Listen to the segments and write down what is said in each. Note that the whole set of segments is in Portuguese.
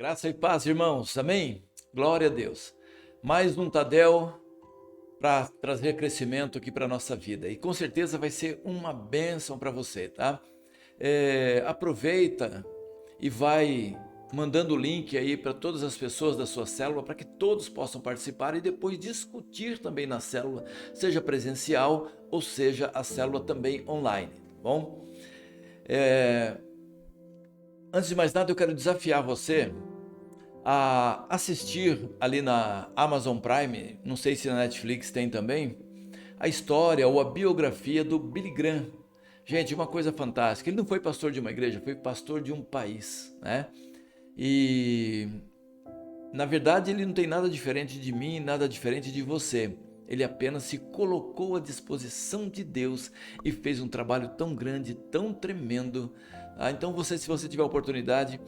Graça e paz, irmãos. Amém? Glória a Deus. Mais um Tadel para trazer crescimento aqui para a nossa vida. E com certeza vai ser uma bênção para você, tá? Aproveita e vai mandando o link aí para todas as pessoas da sua célula, para que todos possam participar e depois discutir também na célula, seja presencial ou seja a célula também online, tá bom? Antes de mais nada, eu quero desafiar você a assistir ali na Amazon Prime, não sei se na Netflix tem também, a história ou a biografia do Billy Graham. Gente, uma coisa fantástica, ele não foi pastor de uma igreja, foi pastor de um país, né? E na verdade ele não tem nada diferente de mim, nada diferente de você. Ele apenas se colocou à disposição de Deus e fez um trabalho tão grande, tão tremendo. Então você, se você tiver oportunidade,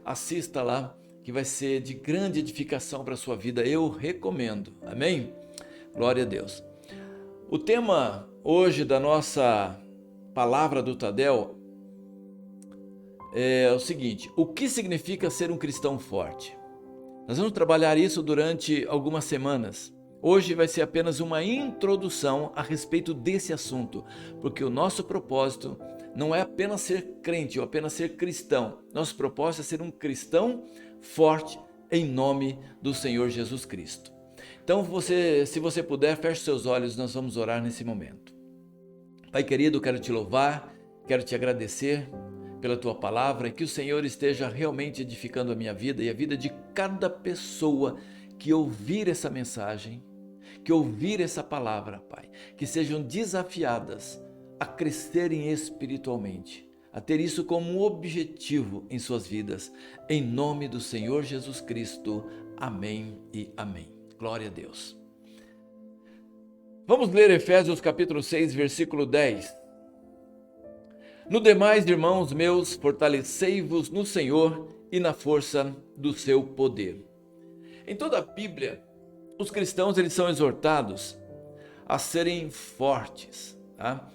assista lá, que vai ser de grande edificação para a sua vida. Eu recomendo. Amém? Glória a Deus. O tema hoje da nossa palavra do Tadel é o seguinte: o que significa ser um cristão forte? Nós vamos trabalhar isso durante algumas semanas. Hoje vai ser apenas uma introdução a respeito desse assunto, porque o nosso propósito não é apenas ser crente ou apenas ser cristão. Nosso propósito é ser um cristão forte em nome do Senhor Jesus Cristo. Então, se você puder, feche seus olhos, nós vamos orar nesse momento. Pai querido, quero te louvar, quero te agradecer pela tua palavra e que o Senhor esteja realmente edificando a minha vida e a vida de cada pessoa que ouvir essa mensagem, que ouvir essa palavra, Pai, que sejam desafiadas a crescerem espiritualmente, a ter isso como um objetivo em suas vidas, em nome do Senhor Jesus Cristo. Amém e amém. Glória a Deus. Vamos ler Efésios capítulo 6, versículo 10. No demais, irmãos meus, fortalecei-vos no Senhor e na força do seu poder. Em toda a Bíblia, os cristãos eles são exortados a serem fortes, tá?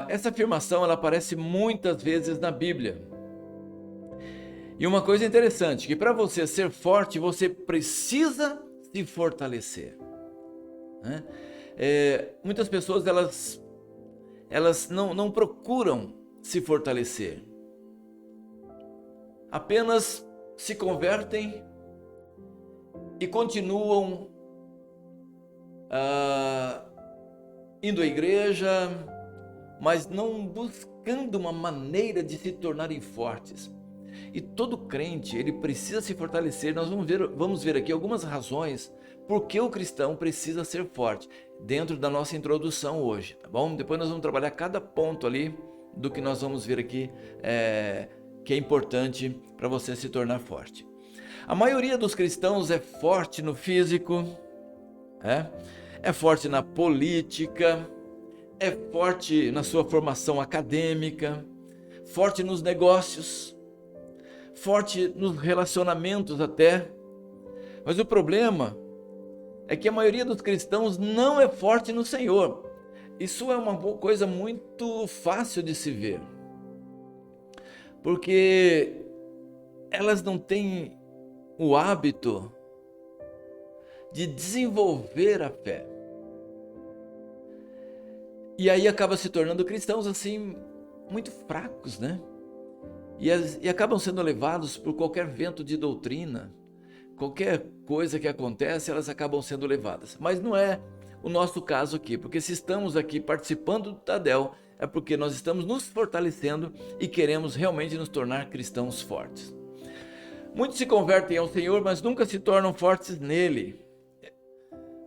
Essa afirmação ela aparece muitas vezes na Bíblia. E uma coisa interessante, que para você ser forte, você precisa se fortalecer, né? Muitas pessoas elas não procuram se fortalecer, apenas se convertem e continuam indo à igreja, mas não buscando uma maneira de se tornarem fortes. E todo crente, ele precisa se fortalecer. Nós vamos ver aqui algumas razões por que o cristão precisa ser forte, dentro da nossa introdução hoje, tá bom? Depois nós vamos trabalhar cada ponto ali do que nós vamos ver aqui, que é importante para você se tornar forte. A maioria dos cristãos é forte no físico, é forte na política, é forte na sua formação acadêmica, forte nos negócios, forte nos relacionamentos até. Mas o problema é que a maioria dos cristãos não é forte no Senhor. Isso é uma coisa muito fácil de se ver, porque elas não têm o hábito de desenvolver a fé. E aí acaba se tornando cristãos assim, muito fracos, né? E acabam sendo levados por qualquer vento de doutrina, qualquer coisa que acontece, elas acabam sendo levadas. Mas não é o nosso caso aqui, porque se estamos aqui participando do Tadel, é porque nós estamos nos fortalecendo e queremos realmente nos tornar cristãos fortes. Muitos se convertem ao Senhor, mas nunca se tornam fortes nele.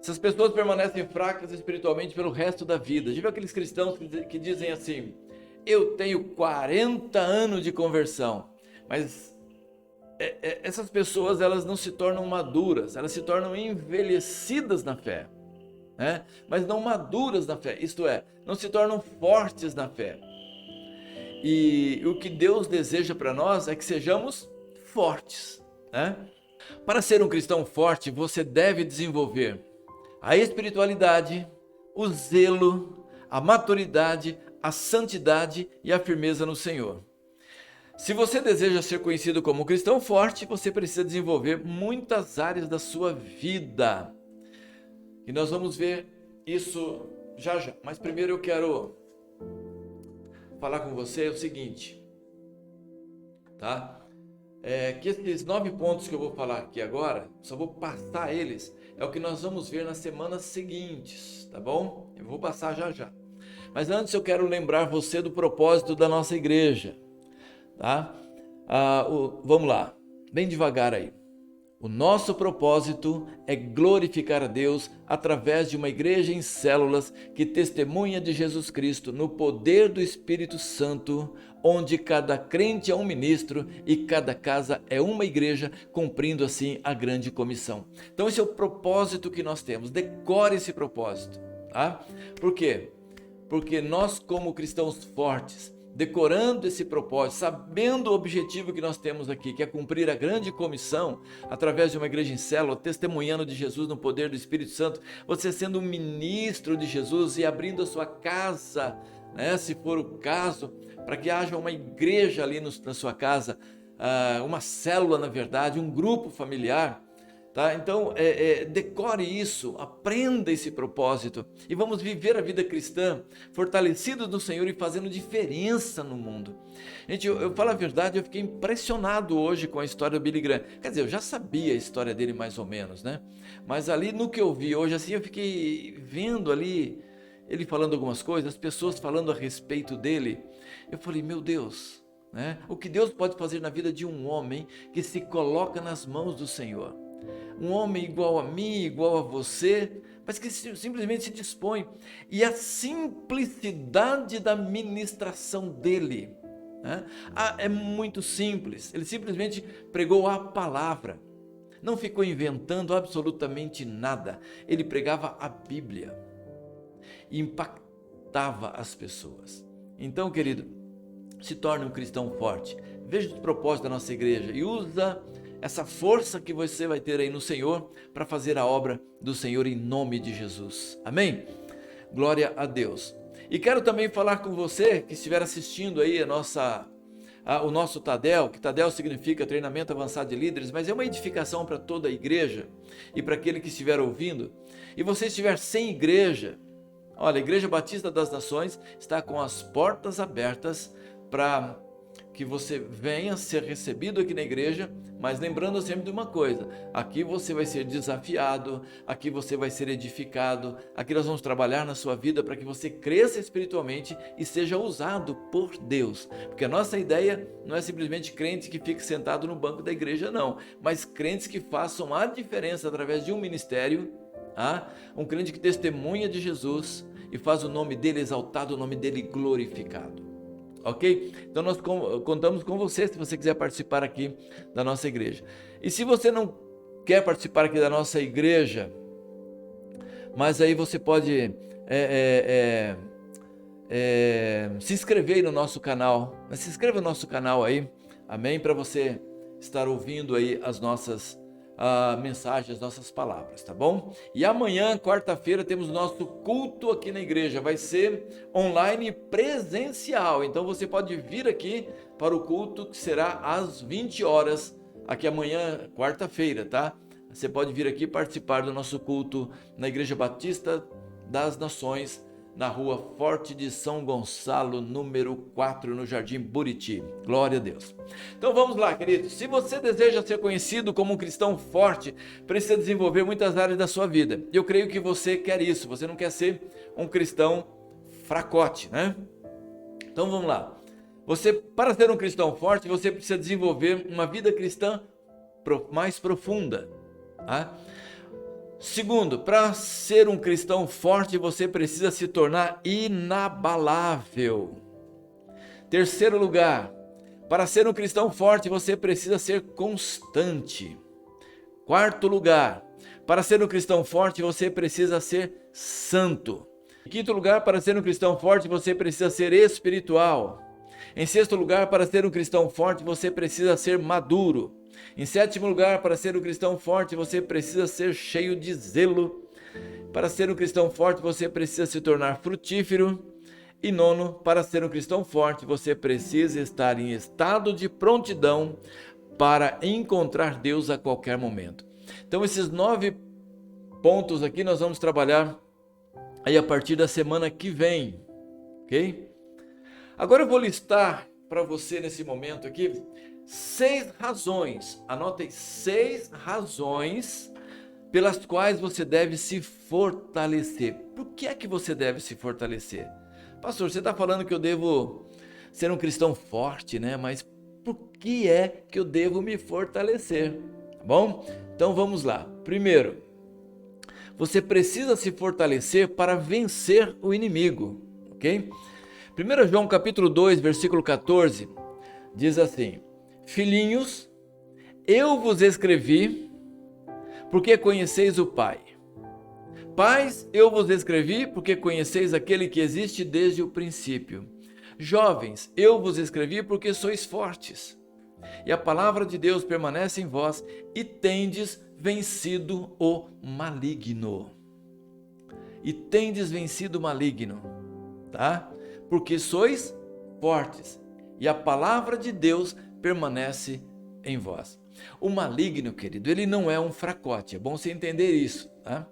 Essas pessoas permanecem fracas espiritualmente pelo resto da vida. Já viu aqueles cristãos que dizem assim: eu tenho 40 anos de conversão, mas essas pessoas elas não se tornam maduras, elas se tornam envelhecidas na fé, né? Mas não maduras na fé, isto é, não se tornam fortes na fé. E o que Deus deseja para nós é que sejamos fortes, né? Para ser um cristão forte, você deve desenvolver a espiritualidade, o zelo, a maturidade, a santidade e a firmeza no Senhor. Se você deseja ser conhecido como um cristão forte, você precisa desenvolver muitas áreas da sua vida. E nós vamos ver isso já já. Mas primeiro eu quero falar com você o seguinte, tá? Que esses 9 pontos que eu vou falar aqui agora, só vou passar eles, é o que nós vamos ver nas semanas seguintes, tá bom? Eu vou passar já já. Mas antes eu quero lembrar você do propósito da nossa igreja, tá? Vamos lá, bem devagar aí. O nosso propósito é glorificar a Deus através de uma igreja em células que testemunha de Jesus Cristo no poder do Espírito Santo, onde cada crente é um ministro e cada casa é uma igreja, cumprindo assim a grande comissão. Então esse é o propósito que nós temos. Decore esse propósito, tá? Por quê? Porque nós, como cristãos fortes, decorando esse propósito, sabendo o objetivo que nós temos aqui, que é cumprir a grande comissão, através de uma igreja em célula, testemunhando de Jesus no poder do Espírito Santo, você sendo um ministro de Jesus e abrindo a sua casa, né, se for o caso, para que haja uma igreja ali na sua casa, uma célula na verdade, um grupo familiar, tá? Então, decore isso, aprenda esse propósito e vamos viver a vida cristã fortalecidos no Senhor e fazendo diferença no mundo. Gente, eu falo a verdade, eu fiquei impressionado hoje com a história do Billy Graham. Quer dizer, eu já sabia a história dele mais ou menos, né? Mas ali no que eu vi hoje, assim, eu fiquei vendo ali ele falando algumas coisas, as pessoas falando a respeito dele. Eu falei, meu Deus, né? O que Deus pode fazer na vida de um homem que se coloca nas mãos do Senhor. Um homem igual a mim, igual a você, mas que simplesmente se dispõe. E a simplicidade da ministração dele, né? É muito simples. Ele simplesmente pregou a palavra. Não ficou inventando absolutamente nada. Ele pregava a Bíblia. E impactava as pessoas. Então, querido, se torne um cristão forte. Veja o propósito da nossa igreja e usa essa força que você vai ter aí no Senhor para fazer a obra do Senhor em nome de Jesus. Amém? Glória a Deus. E quero também falar com você que estiver assistindo aí o nosso TADEL, que TADEL significa Treinamento Avançado de Líderes, mas é uma edificação para toda a igreja e para aquele que estiver ouvindo. E você estiver sem igreja, olha, a Igreja Batista das Nações está com as portas abertas para que você venha ser recebido aqui na igreja, mas lembrando sempre de uma coisa, aqui você vai ser desafiado, aqui você vai ser edificado, aqui nós vamos trabalhar na sua vida para que você cresça espiritualmente e seja usado por Deus, porque a nossa ideia não é simplesmente crente que fique sentado no banco da igreja não, mas crentes que façam a diferença através de um ministério, um crente que testemunha de Jesus e faz o nome dele exaltado, o nome dele glorificado. Ok? Então nós contamos com você se você quiser participar aqui da nossa igreja. E se você não quer participar aqui da nossa igreja, mas aí você pode se inscrever aí no nosso canal. Se inscreva no nosso canal aí, amém? Para você estar ouvindo aí as nossas mensagens, as nossas palavras, tá bom? E amanhã, quarta-feira, temos nosso culto aqui na igreja, vai ser online presencial, então você pode vir aqui para o culto que será às 20 horas, aqui amanhã, quarta-feira, tá? Você pode vir aqui participar do nosso culto na Igreja Batista das Nações, na rua Forte de São Gonçalo, número 4, no Jardim Buriti. Glória a Deus. Então vamos lá, queridos. Se você deseja ser conhecido como um cristão forte, precisa desenvolver muitas áreas da sua vida. Eu creio que você quer isso. Você não quer ser um cristão fracote, né? Então vamos lá. Para ser um cristão forte, você precisa desenvolver uma vida cristã mais profunda, tá? Segundo, para ser um cristão forte, você precisa se tornar inabalável. Terceiro lugar, para ser um cristão forte, você precisa ser constante. Quarto lugar, para ser um cristão forte, você precisa ser santo. Em quinto lugar, para ser um cristão forte, você precisa ser espiritual. Em sexto lugar, para ser um cristão forte, você precisa ser maduro. Em sétimo lugar, para ser um cristão forte, você precisa ser cheio de zelo. Para ser um cristão forte, você precisa se tornar frutífero. E nono, para ser um cristão forte, você precisa estar em estado de prontidão para encontrar Deus a qualquer momento. Então, esses 9 pontos aqui nós vamos trabalhar aí a partir da semana que vem, ok? Agora eu vou listar para você nesse momento aqui 6 razões, anotem 6 razões pelas quais você deve se fortalecer. Por que é que você deve se fortalecer? Pastor, você está falando que eu devo ser um cristão forte, né? Mas por que é que eu devo me fortalecer? Tá bom? Então vamos lá. Primeiro, você precisa se fortalecer para vencer o inimigo, ok? 1 João capítulo 2, versículo 14, diz assim: Filhinhos, eu vos escrevi porque conheceis o Pai. Pais, eu vos escrevi porque conheceis aquele que existe desde o princípio. Jovens, eu vos escrevi porque sois fortes, e a palavra de Deus permanece em vós, e tendes vencido o maligno. E tendes vencido o maligno, tá? Porque sois fortes, e a palavra de Deus permanece em vós. O maligno, querido, ele não é um fracote, é bom você entender isso, tá?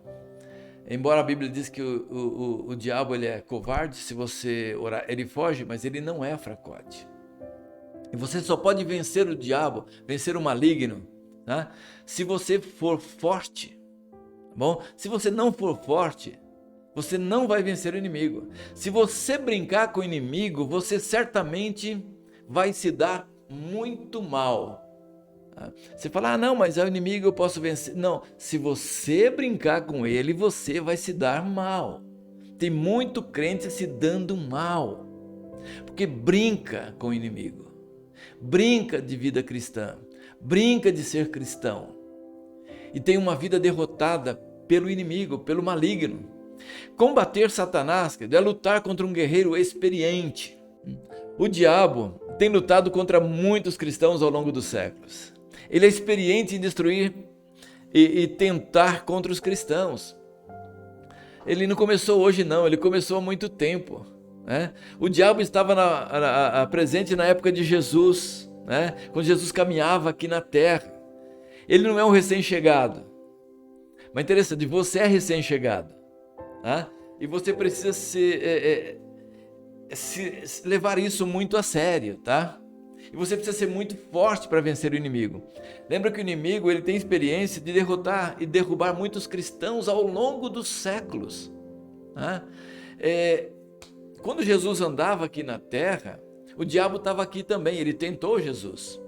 Embora a Bíblia diz que o diabo ele é covarde, se você orar, ele foge, mas ele não é fracote. E você só pode vencer o diabo, vencer o maligno, tá? Se você for forte, tá bom? Se você não for forte, você não vai vencer o inimigo. Se você brincar com o inimigo, você certamente vai se dar muito mal. Você fala, não, mas é o inimigo, eu posso vencer. Não, se você brincar com ele, você vai se dar mal. Tem muito crente se dando mal, porque brinca com o inimigo, brinca de vida cristã, brinca de ser cristão, e tem uma vida derrotada pelo inimigo, pelo maligno. Combater Satanás é lutar contra um guerreiro experiente. O diabo tem lutado contra muitos cristãos ao longo dos séculos. Ele é experiente em destruir e tentar contra os cristãos. Ele não começou hoje não, ele começou há muito tempo, né? O diabo estava presente na época de Jesus, né? Quando Jesus caminhava aqui na terra. Ele não é um recém-chegado. Mas interessante, você é recém-chegado, tá? E você precisa levar isso muito a sério, tá? E você precisa ser muito forte para vencer o inimigo. Lembra que o inimigo ele tem experiência de derrotar e derrubar muitos cristãos ao longo dos séculos. Tá? Quando Jesus andava aqui na terra, o diabo estava aqui também, ele tentou Jesus.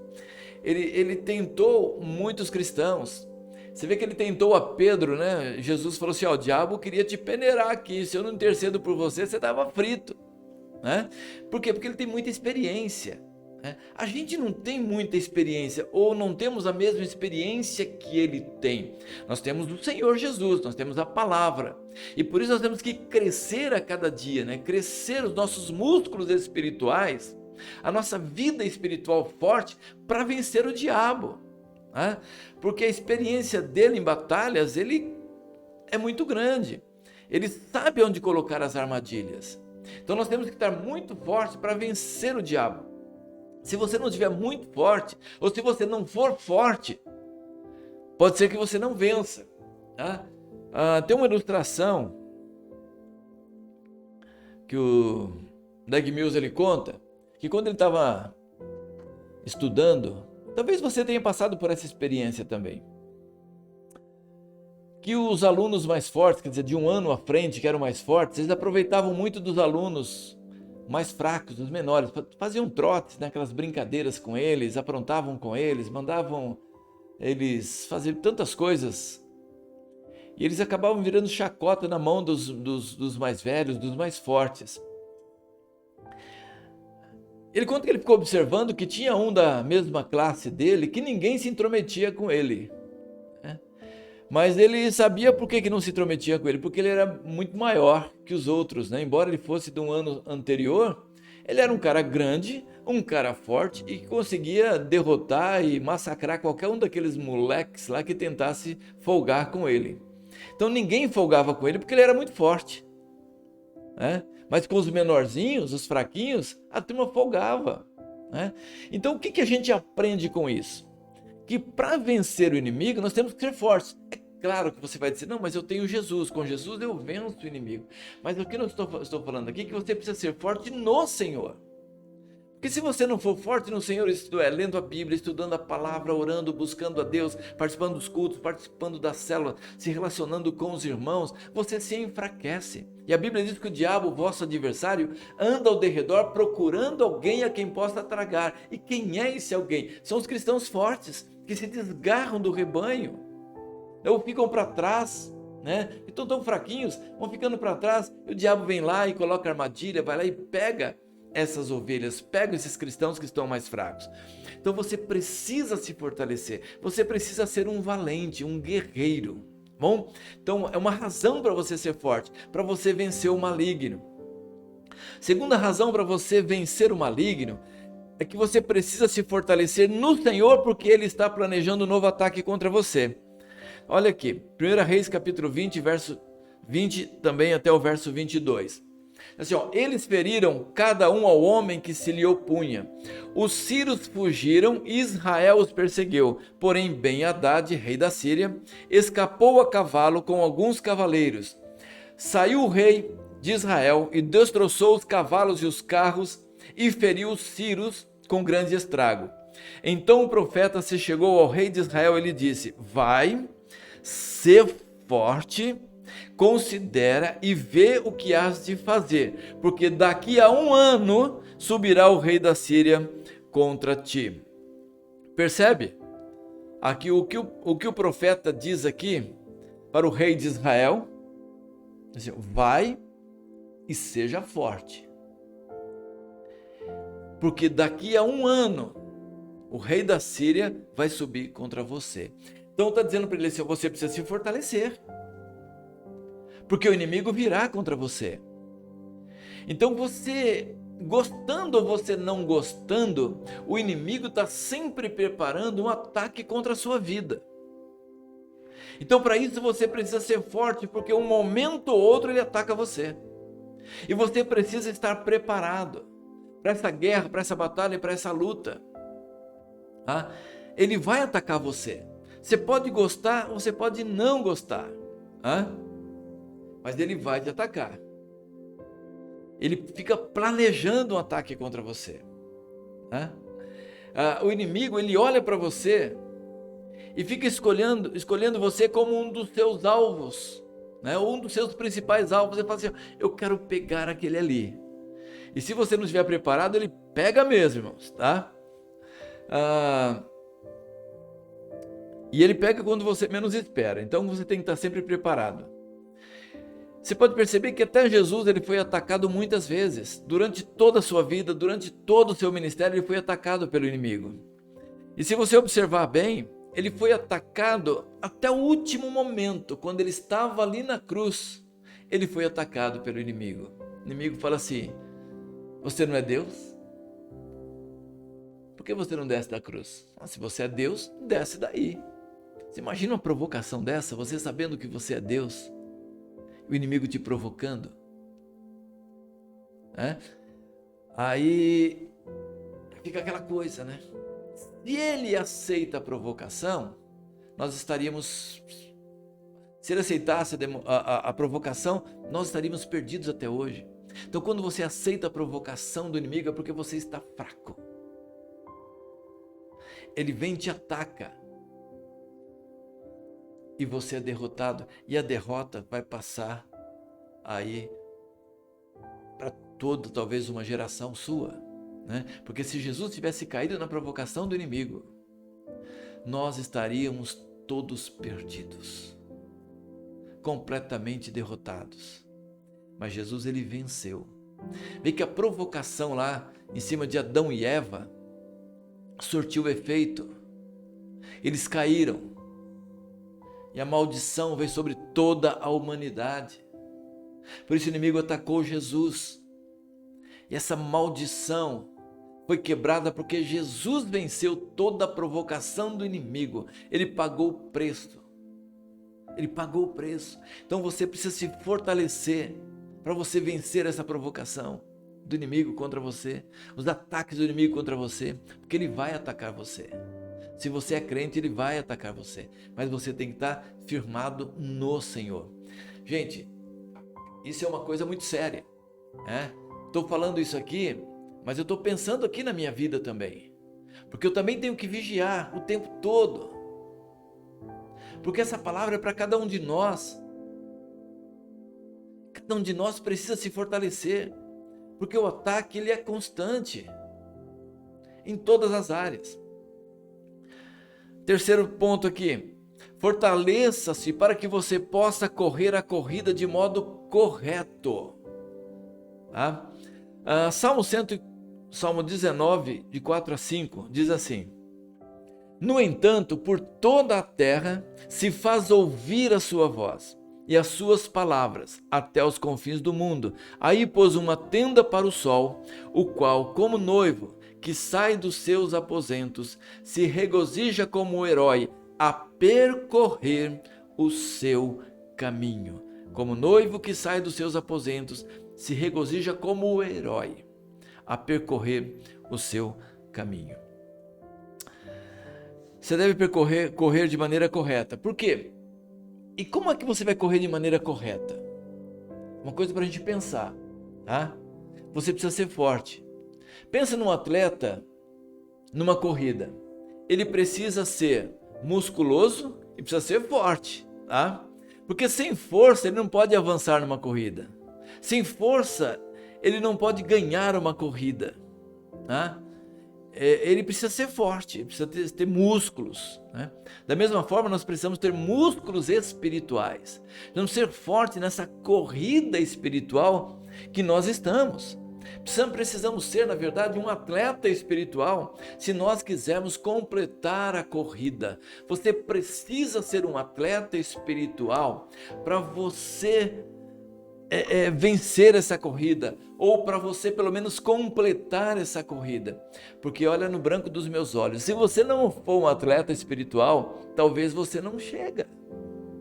Ele tentou muitos cristãos. Você vê que ele tentou a Pedro, né? Jesus falou assim, o diabo queria te peneirar aqui, se eu não intercedo por você, você estava frito. Né? Por quê? Porque ele tem muita experiência. A gente não tem muita experiência, ou não temos a mesma experiência que ele tem. Nós temos o Senhor Jesus, nós temos a palavra, e por isso nós temos que crescer a cada dia, né? Crescer os nossos músculos espirituais, a nossa vida espiritual forte para vencer o diabo, né? Porque a experiência dele em batalhas, ele é muito grande, ele sabe onde colocar as armadilhas. Então nós temos que estar muito forte para vencer o diabo. Se você não estiver muito forte, ou se você não for forte, pode ser que você não vença. Tá? Tem uma ilustração que o Dag Mills ele conta, que quando ele estava estudando, talvez você tenha passado por essa experiência também, que os alunos mais fortes, quer dizer, de um ano à frente, que eram mais fortes, eles aproveitavam muito dos alunos mais fracos, dos menores, faziam trotes, né, aquelas brincadeiras com eles, aprontavam com eles, mandavam eles fazer tantas coisas, e eles acabavam virando chacota na mão dos mais velhos, dos mais fortes. Ele conta que ele ficou observando que tinha um da mesma classe dele, que ninguém se intrometia com ele, né? Mas ele sabia por que não se intrometia com ele, porque ele era muito maior que os outros, né? Embora ele fosse de um ano anterior, ele era um cara grande, um cara forte e que conseguia derrotar e massacrar qualquer um daqueles moleques lá que tentasse folgar com ele. Então ninguém folgava com ele porque ele era muito forte, né? Mas com os menorzinhos, os fraquinhos, a turma folgava, né? Então o que a gente aprende com isso? Que para vencer o inimigo nós temos que ser fortes. É claro que você vai dizer, não, mas eu tenho Jesus, com Jesus eu venço o inimigo. Mas o que eu estou falando aqui é que você precisa ser forte no Senhor. Porque se você não for forte no Senhor, isto é, lendo a Bíblia, estudando a palavra, orando, buscando a Deus, participando dos cultos, participando da célula, se relacionando com os irmãos, você se enfraquece. E a Bíblia diz que o diabo, vosso adversário, anda ao derredor procurando alguém a quem possa tragar. E quem é esse alguém? São os cristãos fortes, que se desgarram do rebanho, ou ficam para trás, né? Então tão fraquinhos, vão ficando para trás, e o diabo vem lá e coloca armadilha, vai lá e pega essas ovelhas, pega esses cristãos que estão mais fracos. Então você precisa se fortalecer, você precisa ser um valente, um guerreiro. Bom, então é uma razão para você ser forte, para você vencer o maligno. Segunda razão para você vencer o maligno é que você precisa se fortalecer no Senhor, porque Ele está planejando um novo ataque contra você. Olha aqui, 1 Reis capítulo 20, verso 20 também até o verso 22. Assim, eles feriram cada um ao homem que se lhe opunha. Os sírios fugiram e Israel os perseguiu. Porém, Ben-Hadad, rei da Síria, escapou a cavalo com alguns cavaleiros. Saiu o rei de Israel e destroçou os cavalos e os carros e feriu os sírios com grande estrago. Então o profeta se chegou ao rei de Israel e lhe disse: vai, ser forte, considera e vê o que has de fazer, porque daqui a 1 ano subirá o rei da Síria contra ti. Percebe? Aqui o que o profeta diz aqui para o rei de Israel: assim, vai e seja forte, porque daqui a 1 ano o rei da Síria vai subir contra você. Então está dizendo para ele assim: você precisa se fortalecer, porque o inimigo virá contra você. Então você, gostando ou você não gostando, o inimigo está sempre preparando um ataque contra a sua vida. Então para isso você precisa ser forte, porque um momento ou outro ele ataca você. E você precisa estar preparado para essa guerra, para essa batalha, para essa luta. Tá? Ele vai atacar você. Você pode gostar ou você pode não gostar. Tá? Mas ele vai te atacar. Ele fica planejando um ataque contra você. Tá? O inimigo, ele olha para você e fica escolhendo você como um dos seus alvos, né? Um dos seus principais alvos. Ele fala assim: eu quero pegar aquele ali. E se você não estiver preparado, ele pega mesmo, irmãos, tá? E ele pega quando você menos espera. Então você tem que estar sempre preparado. Você pode perceber que até Jesus ele foi atacado muitas vezes. Durante toda a sua vida, durante todo o seu ministério, ele foi atacado pelo inimigo. E se você observar bem, ele foi atacado até o último momento. Quando ele estava ali na cruz, ele foi atacado pelo inimigo. O inimigo fala assim: você não é Deus? Por que você não desce da cruz? Se você é Deus, desce daí. Você imagina uma provocação dessa, você sabendo que você é Deus, o inimigo te provocando? Aí fica aquela coisa, né? Se ele aceita a provocação, nós estaríamos... Se ele aceitasse a provocação, nós estaríamos perdidos até hoje. Então quando você aceita a provocação do inimigo, é porque você está fraco. Ele vem e te ataca. E você é derrotado. E a derrota vai passar aí para toda, talvez, uma geração sua, né? Porque se Jesus tivesse caído na provocação do inimigo, nós estaríamos todos perdidos, completamente derrotados. Mas Jesus, ele venceu. Vê que a provocação lá em cima de Adão e Eva surtiu efeito. Eles caíram. E a maldição veio sobre toda a humanidade. Por isso o inimigo atacou Jesus. E essa maldição foi quebrada porque Jesus venceu toda a provocação do inimigo. Ele pagou o preço. Ele pagou o preço. Então você precisa se fortalecer para você vencer essa provocação do inimigo contra você, os ataques do inimigo contra você, porque ele vai atacar você. Se você é crente, ele vai atacar você, mas você tem que estar firmado no Senhor. Gente, isso é uma coisa muito séria, né? Estou falando isso aqui, mas eu estou pensando aqui na minha vida também, porque eu também tenho que vigiar o tempo todo, porque essa palavra é para cada um de nós. Cada um de nós precisa se fortalecer, porque o ataque ele é constante em todas as áreas. Terceiro ponto aqui, fortaleça-se para que você possa correr a corrida de modo correto. Tá? Salmo 19, de 4 a 5, diz assim: No entanto, por toda a terra se faz ouvir a sua voz e as suas palavras até os confins do mundo. Aí pôs uma tenda para o sol, o qual, como noivo que sai dos seus aposentos, se regozija como o herói a percorrer o seu caminho. Como noivo que sai dos seus aposentos, se regozija como o herói a percorrer o seu caminho. Você deve correr de maneira correta. Por quê? E como é que você vai correr de maneira correta? Uma coisa para a gente pensar, tá? Você precisa ser forte. Pensa num atleta, numa corrida. Ele precisa ser musculoso e precisa ser forte, tá? Porque sem força ele não pode avançar numa corrida. Sem força ele não pode ganhar uma corrida, tá? Ele precisa ser forte, precisa ter músculos, né? Da mesma forma, nós precisamos ter músculos espirituais. Vamos ser fortes nessa corrida espiritual que nós estamos. Precisamos ser, na verdade, um atleta espiritual se nós quisermos completar a corrida. Você precisa ser um atleta espiritual para você vencer essa corrida, ou para você pelo menos completar essa corrida, porque olha no branco dos meus olhos, se você não for um atleta espiritual, talvez você não chega,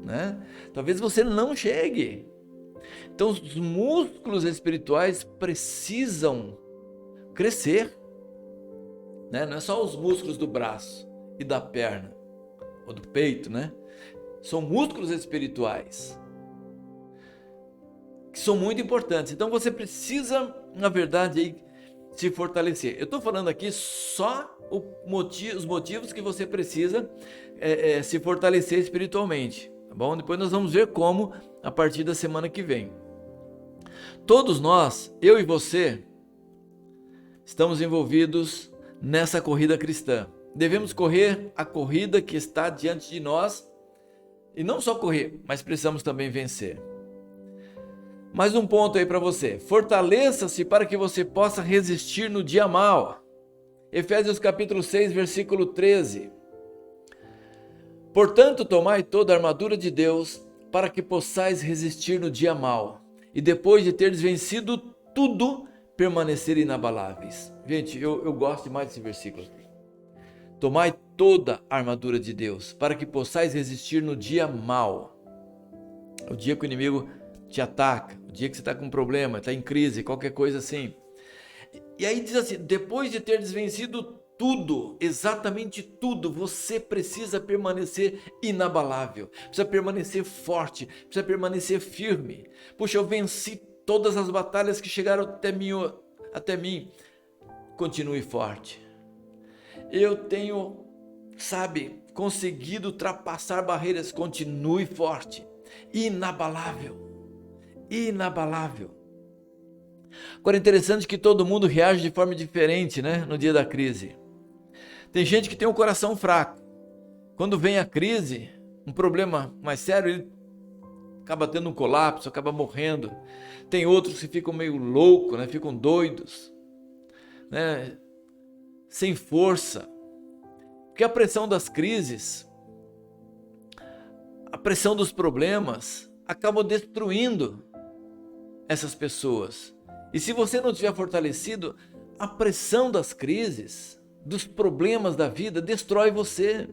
né? Talvez você não chegue. Então os músculos espirituais precisam crescer, né? Não é só os músculos do braço e da perna, ou do peito, né? São músculos espirituais que são muito importantes. Então você precisa, na verdade, aí, se fortalecer. Eu estou falando aqui só os motivos que você precisa se fortalecer espiritualmente, tá bom? Depois nós vamos ver como a partir da semana que vem. Todos nós, eu e você, estamos envolvidos nessa corrida cristã. Devemos correr a corrida que está diante de nós, e não só correr, mas precisamos também vencer. Mais um ponto aí para você. Fortaleça-se para que você possa resistir no dia mau. Efésios capítulo 6, versículo 13. Portanto, tomai toda a armadura de Deus para que possais resistir no dia mau. E depois de teres vencido tudo, permanecer inabaláveis. Gente, eu gosto demais desse versículo. Tomai toda a armadura de Deus para que possais resistir no dia mau. O dia que o inimigo te ataca, o dia que você está com um problema, está em crise, qualquer coisa assim. E aí diz assim, depois de ter vencido tudo, exatamente tudo, você precisa permanecer inabalável, precisa permanecer forte, precisa permanecer firme. Puxa, eu venci todas as batalhas que chegaram até mim. Continue forte. Eu tenho, conseguido ultrapassar barreiras, continue forte, inabalável. Inabalável. Agora é interessante que todo mundo reage de forma diferente, né, no dia da crise. Tem gente que tem um coração fraco. Quando vem a crise, um problema mais sério, ele acaba tendo um colapso, acaba morrendo. Tem outros que ficam meio loucos, né, ficam doidos, né, sem força. Porque a pressão das crises, a pressão dos problemas, acabam destruindo essas pessoas. E se você não estiver fortalecido, a pressão das crises, dos problemas da vida, destrói você.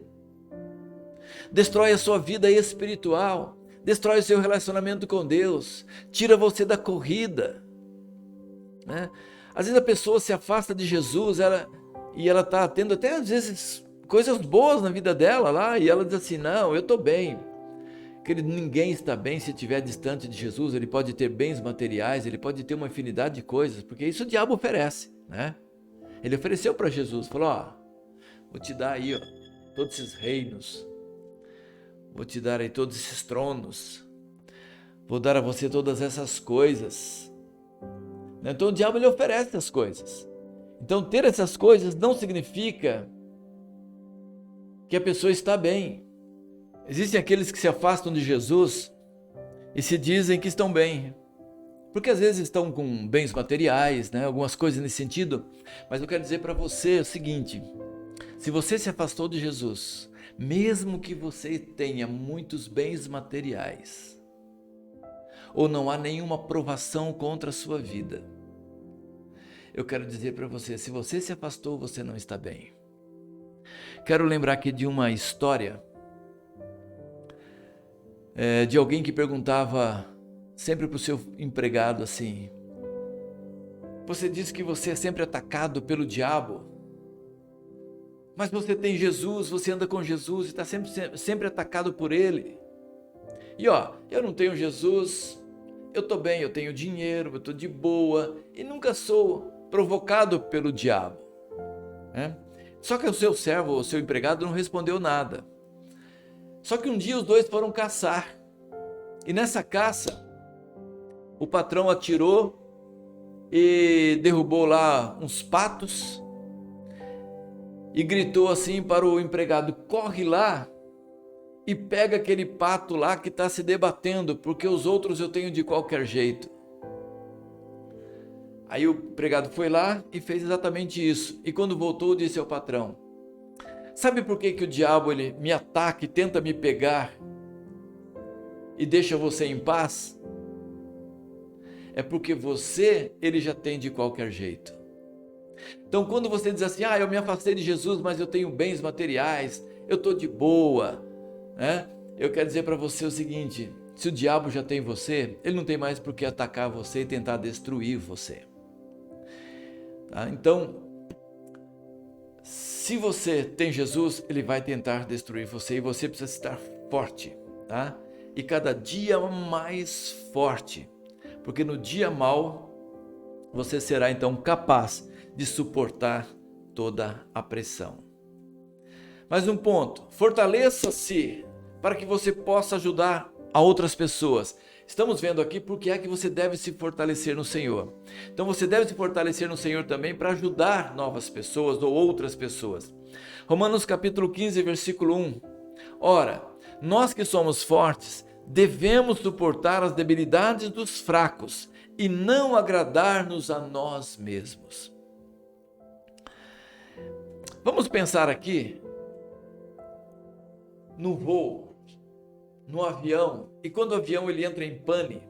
Destrói a sua vida espiritual, destrói o seu relacionamento com Deus, tira você da corrida, né? Às vezes a pessoa se afasta de Jesus, e ela está tendo até às vezes coisas boas na vida dela lá, e ela diz assim, não, eu estou bem. Querido, ninguém está bem se estiver distante de Jesus. Ele pode ter bens materiais, ele pode ter uma infinidade de coisas, porque isso o diabo oferece, né? Ele ofereceu para Jesus, falou, ó, vou te dar aí, ó, todos esses reinos, vou te dar aí todos esses tronos, vou dar a você todas essas coisas. Então o diabo ele oferece as coisas. Então ter essas coisas não significa que a pessoa está bem. Existem aqueles que se afastam de Jesus e se dizem que estão bem, porque às vezes estão com bens materiais, né? Algumas coisas nesse sentido. Mas eu quero dizer para você o seguinte, se você se afastou de Jesus, mesmo que você tenha muitos bens materiais, ou não há nenhuma provação contra a sua vida, eu quero dizer para você, se você se afastou, você não está bem. Quero lembrar aqui de uma história de alguém que perguntava sempre para o seu empregado assim, você diz que você é sempre atacado pelo diabo, mas você tem Jesus, você anda com Jesus e está sempre atacado por ele. E ó, eu não tenho Jesus, eu estou bem, eu tenho dinheiro, eu estou de boa e nunca sou provocado pelo diabo, né? Só que o seu servo, o seu empregado não respondeu nada. Só que um dia os dois foram caçar e nessa caça o patrão atirou e derrubou lá uns patos e gritou assim para o empregado, corre lá e pega aquele pato lá que está se debatendo, porque os outros eu tenho de qualquer jeito. Aí o empregado foi lá e fez exatamente isso. E quando voltou, disse ao patrão, sabe por que o diabo ele me ataca e tenta me pegar e deixa você em paz? É porque ele já tem de qualquer jeito. Então quando você diz assim, eu me afastei de Jesus, mas eu tenho bens materiais, eu estou de boa, né? Eu quero dizer para você o seguinte, se o diabo já tem você, ele não tem mais por que atacar você e tentar destruir você. Tá? Então, se você tem Jesus, ele vai tentar destruir você e você precisa estar forte, tá? E cada dia mais forte, porque no dia mau você será então capaz de suportar toda a pressão. Mais um ponto, fortaleça-se para que você possa ajudar a outras pessoas. Estamos vendo aqui porque é que você deve se fortalecer no Senhor. Então você deve se fortalecer no Senhor também para ajudar novas pessoas ou outras pessoas. Romanos capítulo 15, versículo 1. Ora, nós que somos fortes, devemos suportar as debilidades dos fracos e não agradar-nos a nós mesmos. Vamos pensar aqui no voo, no avião, e quando o avião ele entra em pane,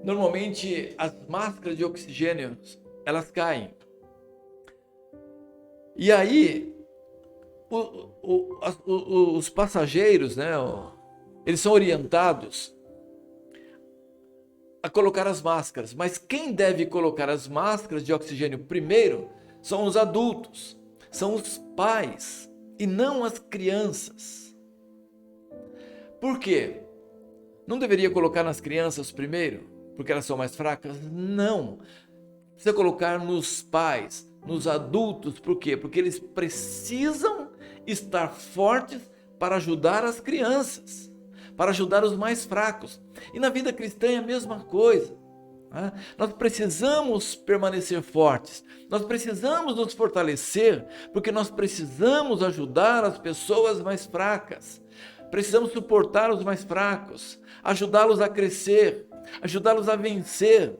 normalmente as máscaras de oxigênio elas caem. E aí os passageiros, né, eles são orientados a colocar as máscaras, mas quem deve colocar as máscaras de oxigênio primeiro são os adultos, são os pais e não as crianças. Por quê? Não deveria colocar nas crianças primeiro, porque elas são mais fracas? Não. Precisa colocar nos pais, nos adultos. Por quê? Porque eles precisam estar fortes para ajudar as crianças, para ajudar os mais fracos. E na vida cristã é a mesma coisa. Nós precisamos permanecer fortes, nós precisamos nos fortalecer, porque nós precisamos ajudar as pessoas mais fracas. Precisamos suportar os mais fracos, ajudá-los a crescer, ajudá-los a vencer,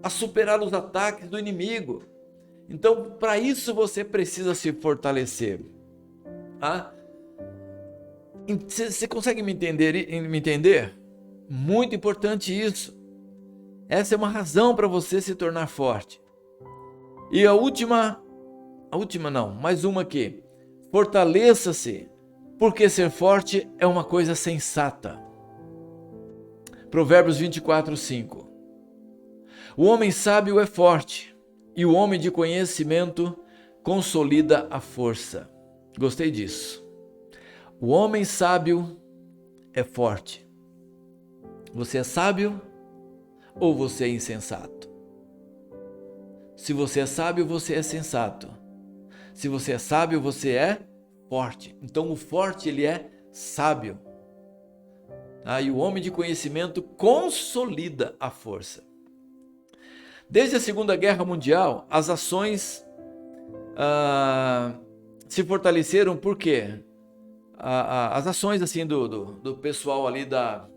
a superar os ataques do inimigo. Então, para isso você precisa se fortalecer. Você consegue me entender? Muito importante isso. Essa é uma razão para você se tornar forte. E mais uma aqui. Fortaleça-se porque ser forte é uma coisa sensata. Provérbios 24, 5. O homem sábio é forte, e o homem de conhecimento consolida a força. Gostei disso. O homem sábio é forte. Você é sábio ou você é insensato? Se você é sábio, você é sensato. Se você é sábio, você é forte. Então o forte, ele é sábio. E o homem de conhecimento consolida a força. Desde a Segunda Guerra Mundial, as ações se fortaleceram. Por quê? As ações assim, do pessoal ali da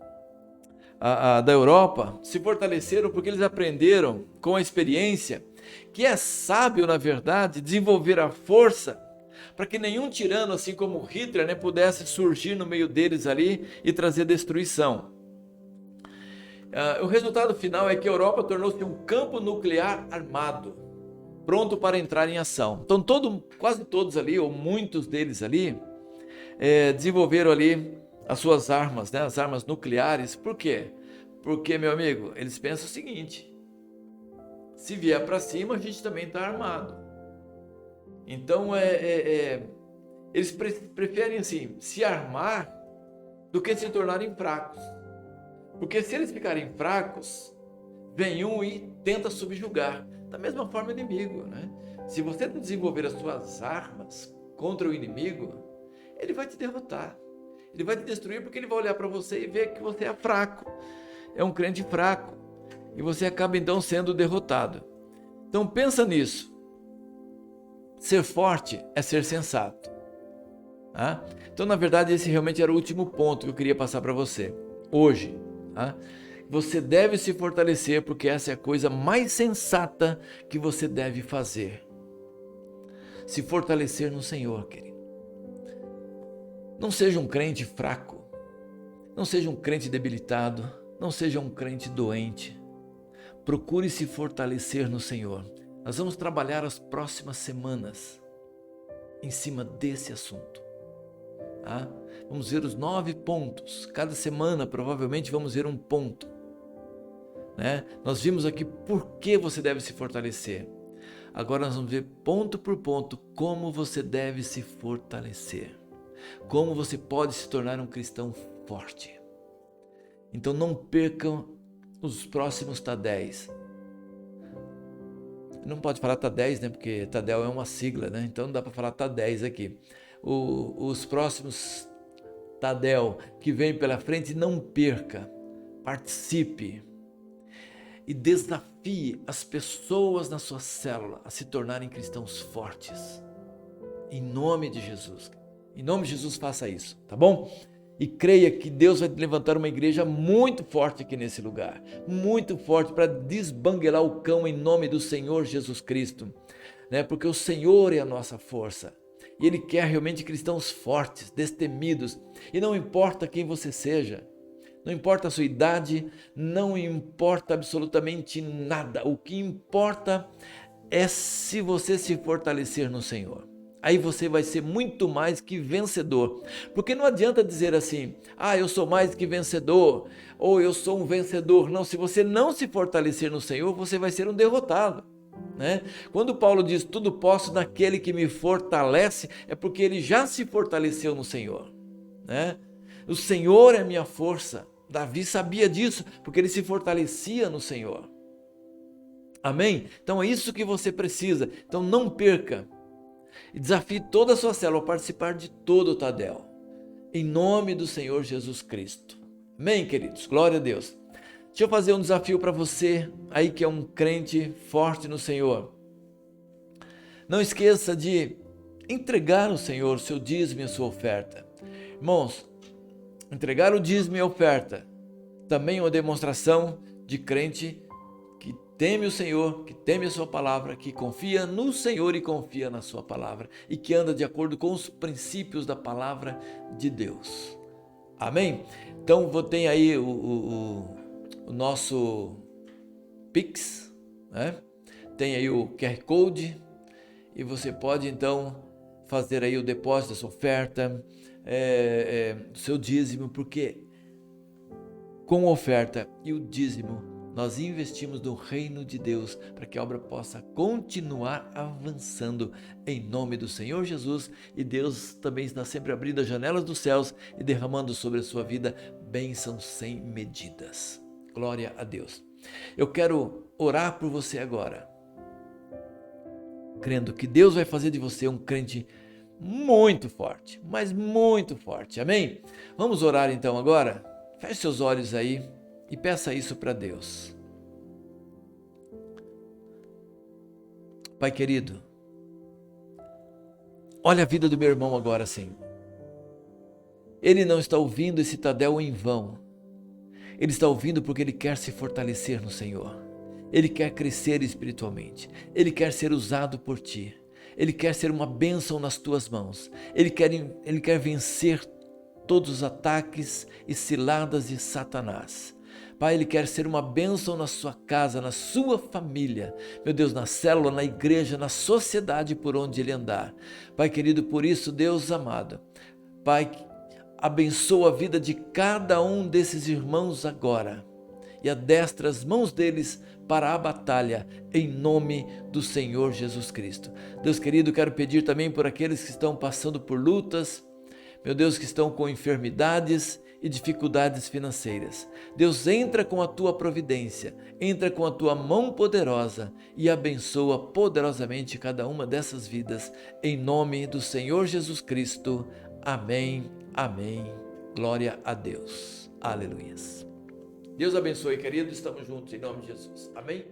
Europa se fortaleceram porque eles aprenderam com a experiência que é sábio, na verdade, desenvolver a força para que nenhum tirano, assim como Hitler, né, pudesse surgir no meio deles ali e trazer destruição. O resultado final é que a Europa tornou-se um campo nuclear armado, pronto para entrar em ação. Então quase todos ali, ou muitos deles ali, desenvolveram ali as suas armas, né, as armas nucleares. Por quê? Porque, meu amigo, eles pensam o seguinte: se vier para cima, a gente também está armado. Então, eles preferem assim, se armar do que se tornarem fracos. Porque se eles ficarem fracos, vem um e tenta subjugar. Da mesma forma, o inimigo, né? Se você não desenvolver as suas armas contra o inimigo, ele vai te derrotar. Ele vai te destruir porque ele vai olhar para você e ver que você é fraco. É um crente fraco. E você acaba então sendo derrotado. Então pensa nisso. Ser forte é ser sensato. Então, na verdade, esse realmente era o último ponto que eu queria passar para você hoje. Você deve se fortalecer, porque essa é a coisa mais sensata que você deve fazer. Se fortalecer no Senhor, querido. Não seja um crente fraco. Não seja um crente debilitado. Não seja um crente doente. Procure se fortalecer no Senhor. Nós vamos trabalhar as próximas semanas em cima desse assunto. Vamos ver os 9 pontos. Cada semana provavelmente vamos ver um ponto, né? Nós vimos aqui por que você deve se fortalecer. Agora nós vamos ver ponto por ponto como você deve se fortalecer. Como você pode se tornar um cristão forte. Então não percam os próximos Tadéis. Não pode falar Tadéis, né? Porque Tadel é uma sigla, né? Então não dá para falar Tadéis aqui. Os próximos Tadel que vem pela frente, não perca, participe e desafie as pessoas na sua célula a se tornarem cristãos fortes, em nome de Jesus. Em nome de Jesus, faça isso, tá bom? E creia que Deus vai levantar uma igreja muito forte aqui nesse lugar, muito forte, para desbanguelar o cão em nome do Senhor Jesus Cristo, né? Porque o Senhor é a nossa força. E Ele quer realmente cristãos fortes, destemidos. E não importa quem você seja, não importa a sua idade, não importa absolutamente nada. O que importa é se você se fortalecer no Senhor. Aí você vai ser muito mais que vencedor. Porque não adianta dizer assim, eu sou mais que vencedor, ou eu sou um vencedor. Não, se você não se fortalecer no Senhor, você vai ser um derrotado. Né? Quando Paulo diz tudo posso naquele que me fortalece, é porque ele já se fortaleceu no Senhor, né? O Senhor é minha força. Davi sabia disso porque ele se fortalecia no Senhor. Amém? Então é isso que você precisa. Então não perca e desafie toda a sua célula a participar de todo o Tadel, em nome do Senhor Jesus Cristo. Amém, queridos? Glória a Deus. Deixa eu fazer um desafio para você aí que é um crente forte no Senhor. Não esqueça de entregar ao Senhor o seu dízimo e a sua oferta. Irmãos, entregar o dízimo e a oferta também é uma demonstração de crente que teme o Senhor, que teme a sua palavra, que confia no Senhor e confia na sua palavra e que anda de acordo com os princípios da palavra de Deus. Amém? Então, tem aí o nosso Pix, né? Tem aí o QR Code e você pode então fazer aí o depósito da sua oferta, do seu dízimo, porque com a oferta e o dízimo nós investimos no reino de Deus para que a obra possa continuar avançando em nome do Senhor Jesus. E Deus também está sempre abrindo as janelas dos céus e derramando sobre a sua vida bênçãos sem medidas. Glória a Deus. Eu quero orar por você agora, crendo que Deus vai fazer de você um crente muito forte, mas muito forte. Amém? Vamos orar então agora? Feche seus olhos aí e peça isso para Deus. Pai querido, olha a vida do meu irmão agora, sim. Ele não está ouvindo esse Tadel em vão. Ele está ouvindo porque ele quer se fortalecer no Senhor. Ele quer crescer espiritualmente. Ele quer ser usado por ti. Ele quer ser uma bênção nas tuas mãos. Ele quer vencer todos os ataques e ciladas de Satanás. Pai, ele quer ser uma bênção na sua casa, na sua família, meu Deus, na célula, na igreja, na sociedade por onde ele andar. Pai querido, por isso, Deus amado, Pai, abençoa a vida de cada um desses irmãos agora e adestra as mãos deles para a batalha, em nome do Senhor Jesus Cristo. Deus querido, quero pedir também por aqueles que estão passando por lutas, meu Deus, que estão com enfermidades e dificuldades financeiras. Deus, entra com a tua providência, entra com a tua mão poderosa e abençoa poderosamente cada uma dessas vidas, em nome do Senhor Jesus Cristo. Amém, amém. Glória a Deus. Aleluias. Deus abençoe, querido. Estamos juntos em nome de Jesus. Amém.